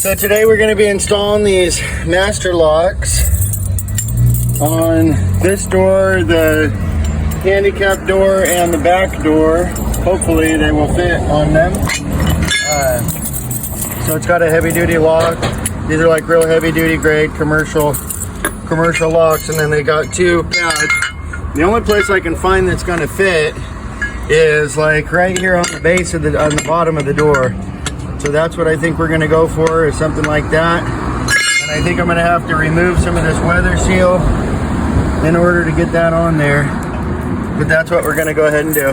So today we're going to be installing these master locks on this door, the handicap door, and the back door. Hopefully they will fit on them. So it's got a heavy duty lock. These are like real heavy duty grade commercial locks, and then they got two pads. The only place I can find that's going to fit is like right here on the base of on the bottom of the door. So that's what I think we're going to go for, is something like that. And I think I'm going to have to remove some of this weather seal in order to get that on there. But that's what we're going to go ahead and do.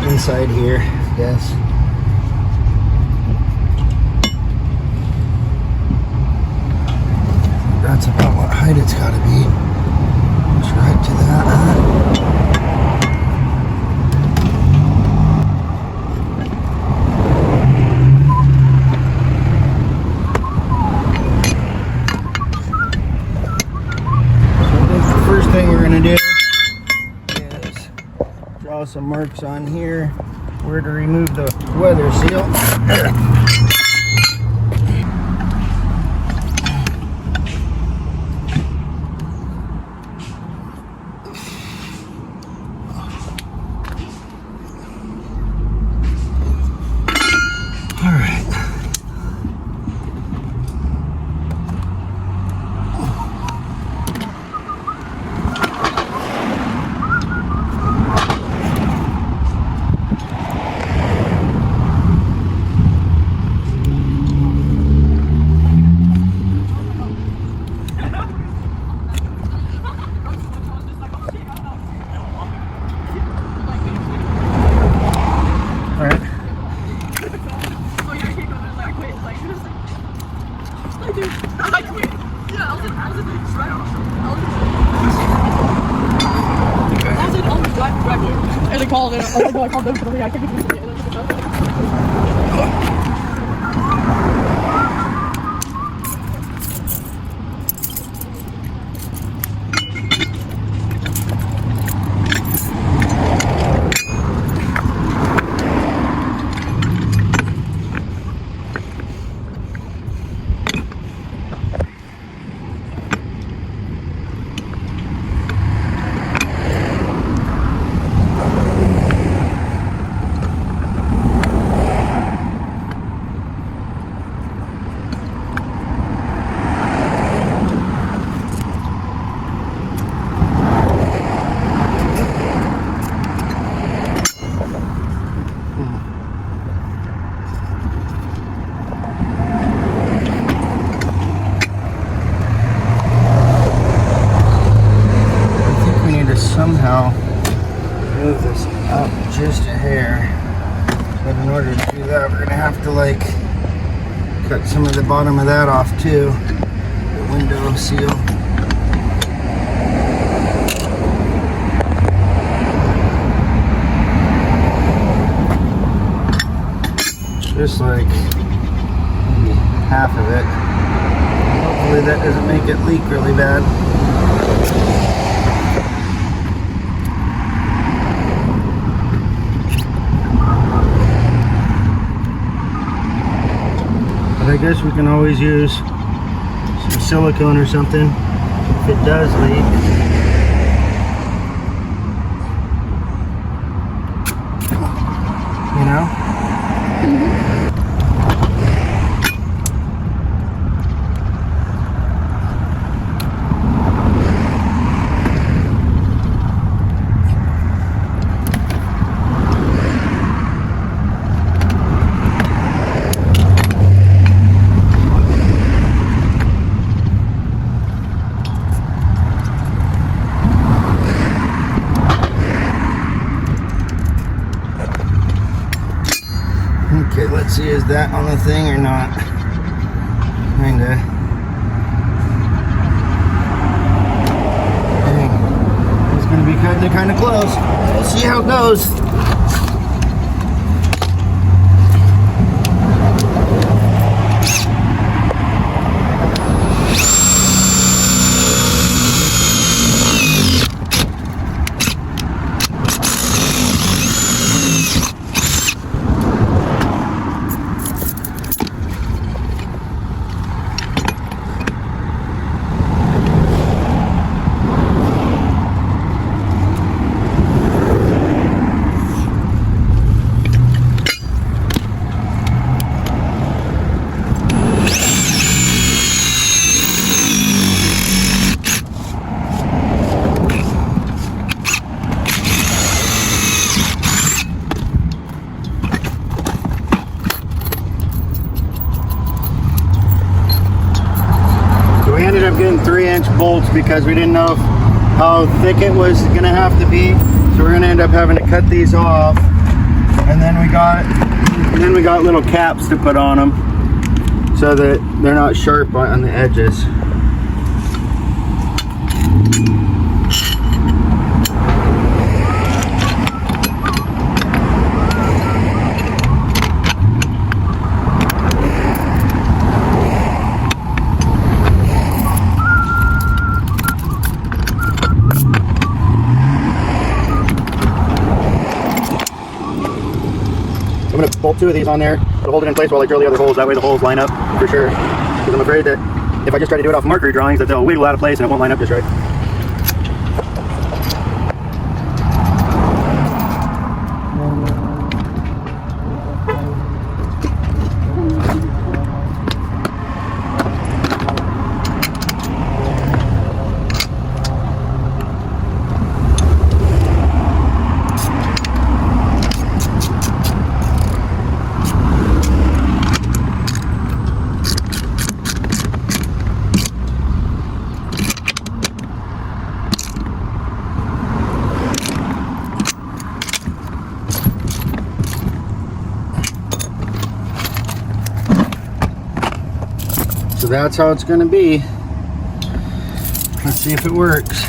Inside here, yes. That's about what height it's got to be. Just right to that. So I think the first thing we're going to do, draw some marks on here where to remove the weather seal. All right. Somehow move this up just a hair, but in order to do that we're gonna have to like cut some of the bottom of that off too, the window seal. Just like maybe half of it. Hopefully that doesn't make it leak really bad. I guess we can always use some silicone or something if it does leak. You know? Okay, let's see, is that on the thing or not? Hang how it goes. Getting 3-inch bolts because we didn't know how thick it was gonna have to be, so we're gonna end up having to cut these off, and then we got little caps to put on them so that they're not sharp on the edges. I'm going to bolt 2 of these on there to hold it in place while I drill the other holes. That way the holes line up for sure. Because I'm afraid that if I just try to do it off marker drawings, that they'll wiggle out of place and it won't line up just right. So that's how it's going to be. Let's see if it works.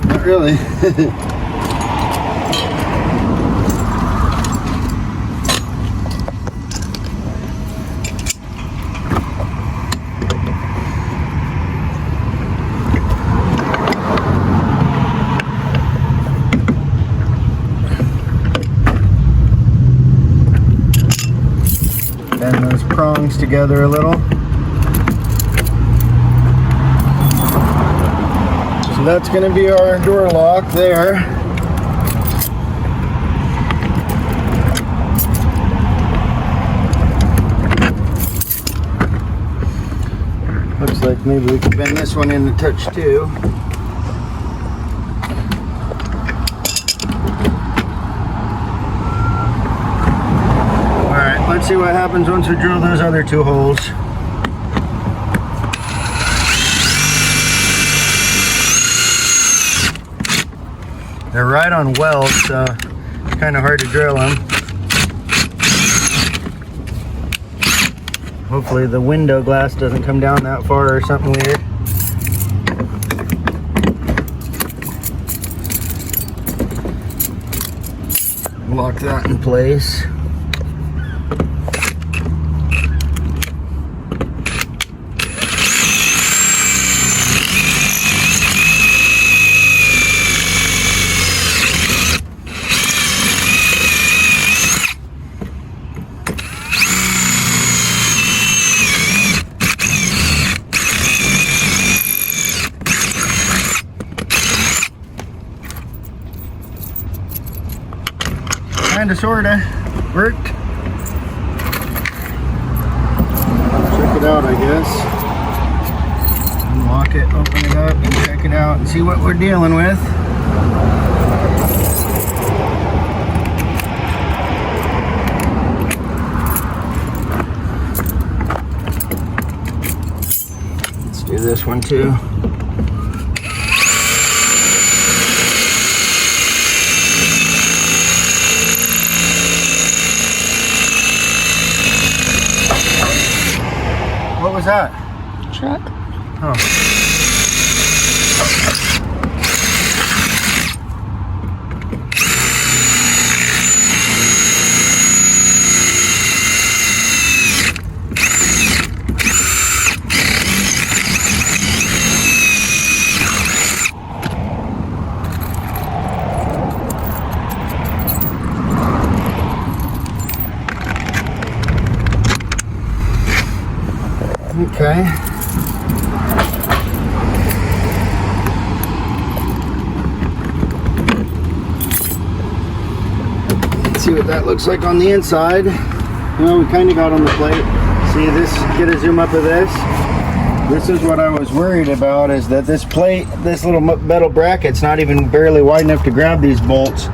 Not really. Bend those prongs together a little. So that's going to be our door lock there. Looks like maybe we can bend this one in a touch too. Let's see what happens once we drill those other 2 holes. They're right on weld, so it's kind of hard to drill them. Hopefully the window glass doesn't come down that far or something weird. Lock that in place. Kinda sorta worked. Check it out, I guess. Unlock it, open it up, and check it out and see what we're dealing with. Let's do this one too. What was that? truck. Oh. Okay. Let's see what that looks like on the inside. Well, we kind of got on the plate. See this, get a zoom up of this. This is what I was worried about, is that this plate, this little metal bracket's not even barely wide enough to grab these bolts.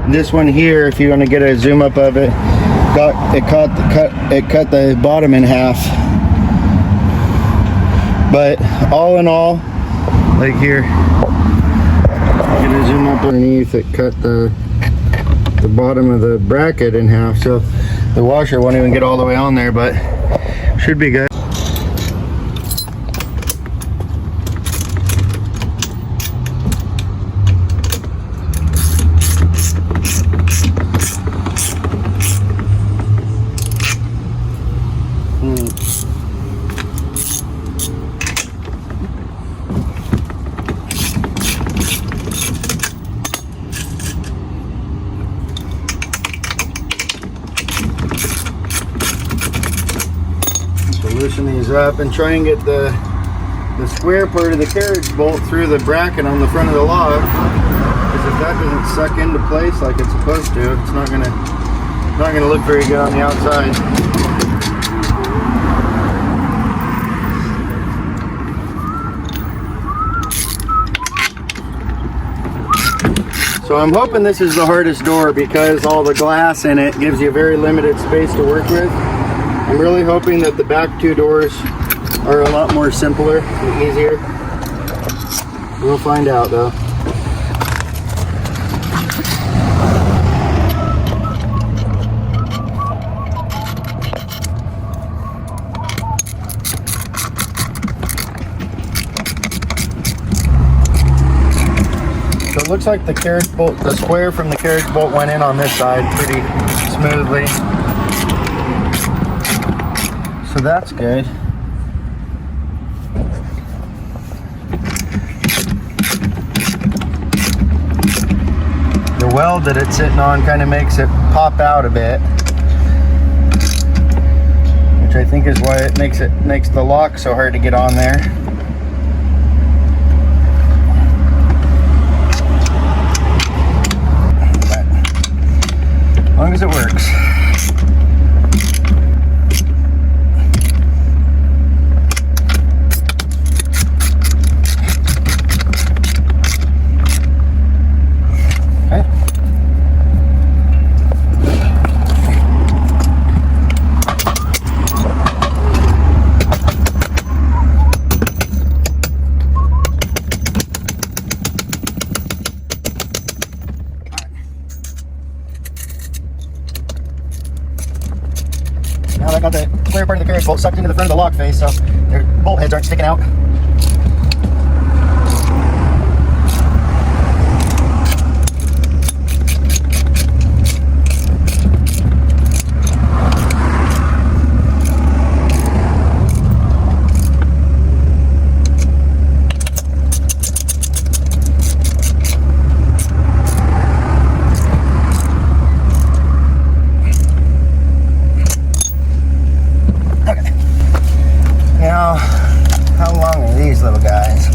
This one here, if you want to get a zoom up of it, it cut the bottom in half. But all in all, like here, get a zoom up underneath, it cut the bottom of the bracket in half, so the washer won't even get all the way on there, but should be good. Loosen these up and try and get the square part of the carriage bolt through the bracket on the front of the log, because if that doesn't suck into place like it's supposed to, it's not gonna look very good on the outside. So I'm hoping this is the hardest door, because all the glass in it gives you very limited space to work with. I'm really hoping that the back two doors are a lot more simpler and easier. We'll find out though. So it looks like the carriage bolt, the square from the carriage bolt went in on this side pretty smoothly. So that's good. The weld that it's sitting on kind of makes it pop out a bit, which I think is why it makes the lock so hard to get on there. But as long as it works. Now I got the square part of the carriage bolt sucked into the front of the lock face, so their bolt heads aren't sticking out. Now, how long are these little guys?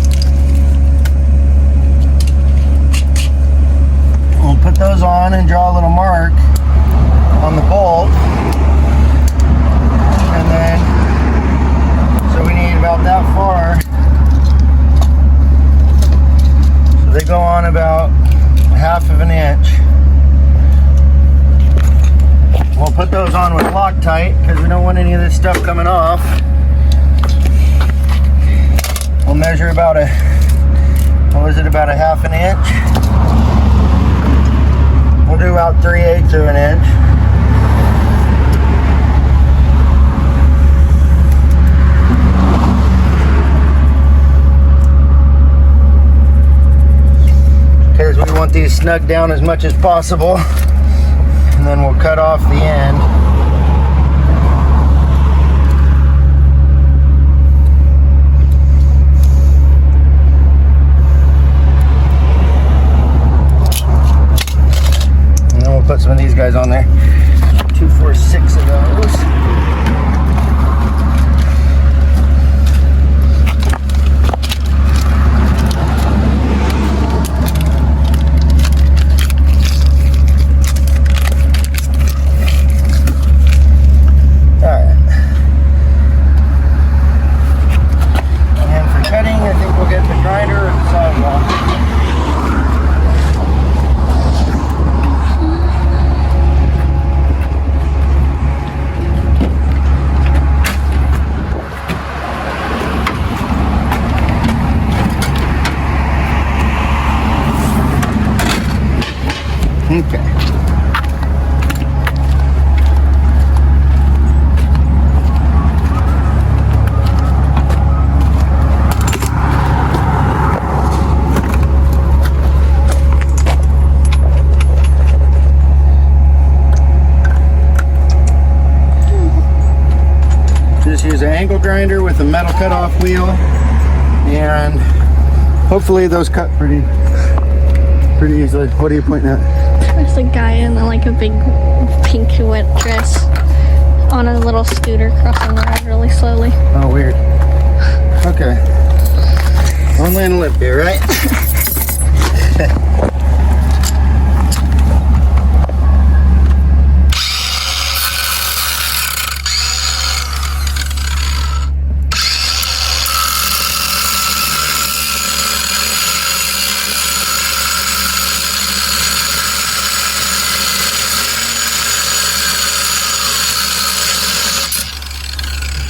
We'll put those on and draw a little mark on the bolt. And then, so we need about that far. So they go on about 1/2 of an inch. We'll put those on with Loctite because we don't want any of this stuff coming off. We'll measure about about 1/2 inch. We'll do about 3/8 of an inch. want these snug down as much as possible. And then we'll cut off the end. And then we'll put some of these guys on there. 2, 4, 6 of those. Okay. Just use an angle grinder with a metal cutoff wheel, and hopefully those cut pretty easily. What are you pointing at? There's a guy in like a big pink wet dress on a little scooter crossing the road really slowly. Oh, weird. Okay. Only in a lip here, right?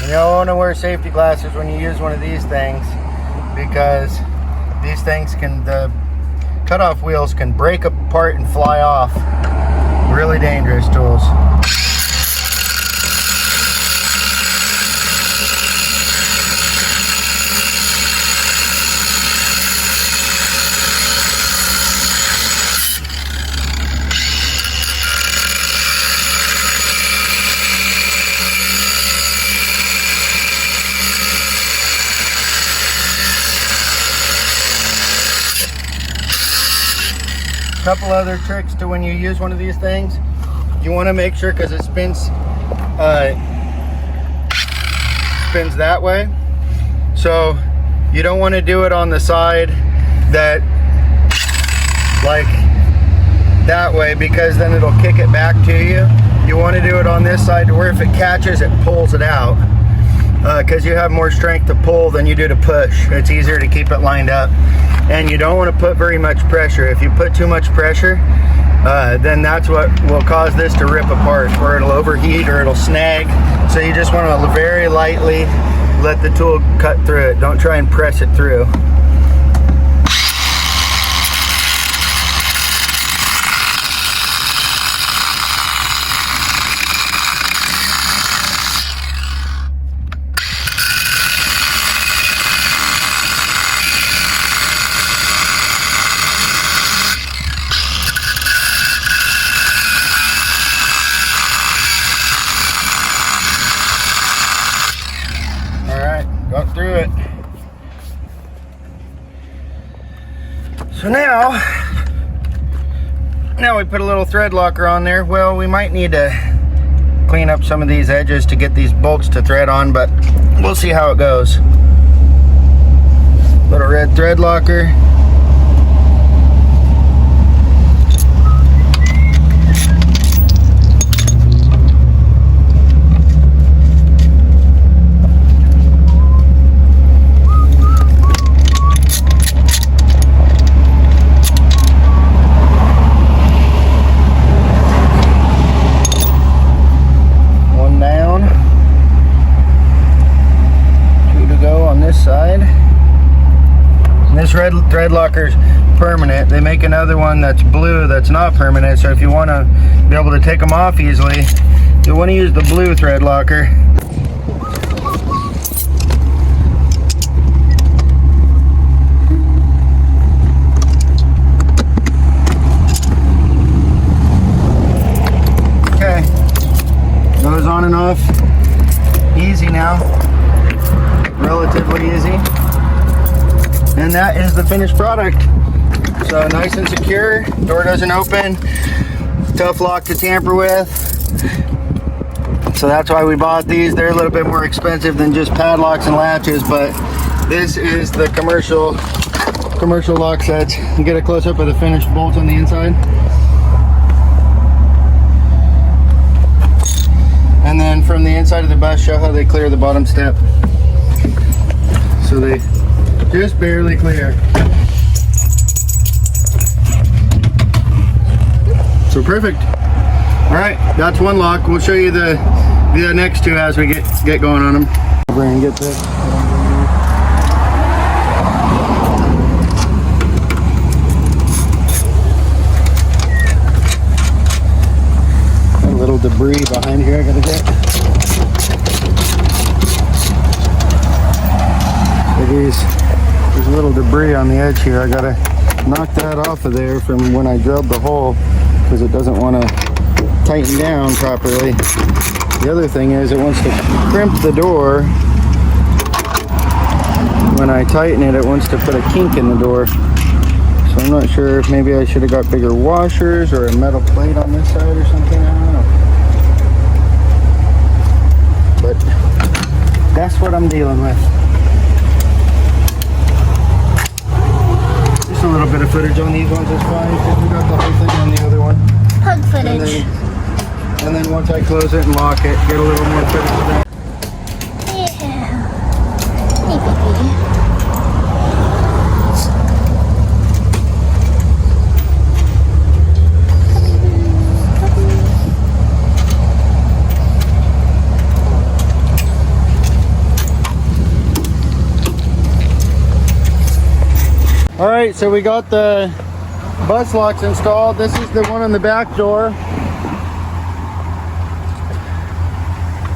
You don't want to wear safety glasses when you use one of these things, because these things the cutoff wheels can break apart and fly off. Really dangerous tools. Couple other tricks to when you use one of these things. You want to make sure, because it spins that way, so you don't want to do it on the side that like that way, because then it'll kick it back to you. You want to do it on this side to where if it catches, it pulls it out, because you have more strength to pull than you do to push. It's easier to keep it lined up. And you don't want to put very much pressure. If you put too much pressure, then that's what will cause this to rip apart, or it'll overheat or it'll snag. So you just want to very lightly let the tool cut through it. Don't try and press it through. Got through it. So now we put a little thread locker on there. Well, we might need to clean up some of these edges to get these bolts to thread on, but we'll see how it goes. Little red thread locker. Side. And this red thread locker's permanent. They make another one that's blue that's not permanent, so if you want to be able to take them off easily, you'll want to use the blue thread locker. And that is the finished product. So nice and secure, door doesn't open, tough lock to tamper with. So that's why we bought these. They're a little bit more expensive than just padlocks and latches, but this is the commercial lock sets. You get a close up of the finished bolts on the inside. And then from the inside of the bus, show how they clear the bottom step. So they just barely clear. So perfect. All right, that's one lock. We'll show you the next two as we get going on them. Over and get this. A little debris behind here I gotta get. There's a little debris on the edge here. I gotta knock that off of there from when I drilled the hole, because it doesn't want to tighten down properly. The other thing is it wants to crimp the door. When I tighten it, it wants to put a kink in the door. So I'm not sure if maybe I should have got bigger washers or a metal plate on this side or something. I don't know. But that's what I'm dealing with. Just a little bit of footage on these ones is fine, because we got the whole thing on the other one. Hug footage. And then once I close it and lock it, get a little more footage of that. Yeah. Hey, baby. All right, so we got the bus locks installed. This is the one on the back door.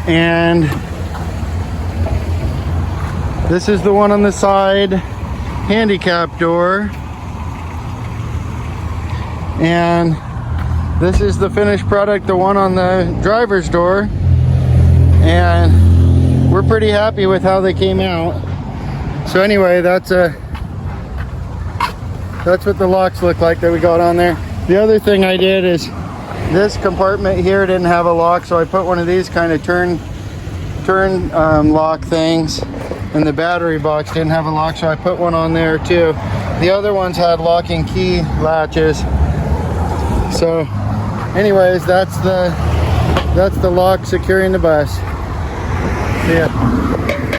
And this is the one on the side handicap door. And this is the finished product, the one on the driver's door. And we're pretty happy with how they came out. So anyway, that's what the locks look like that we got on there. The other thing I did is this compartment here didn't have a lock, so I put one of these kind of turn lock things, and the battery box didn't have a lock, so I put one on there too. The other ones had lock and key latches. So anyways, that's the lock securing the bus. See ya.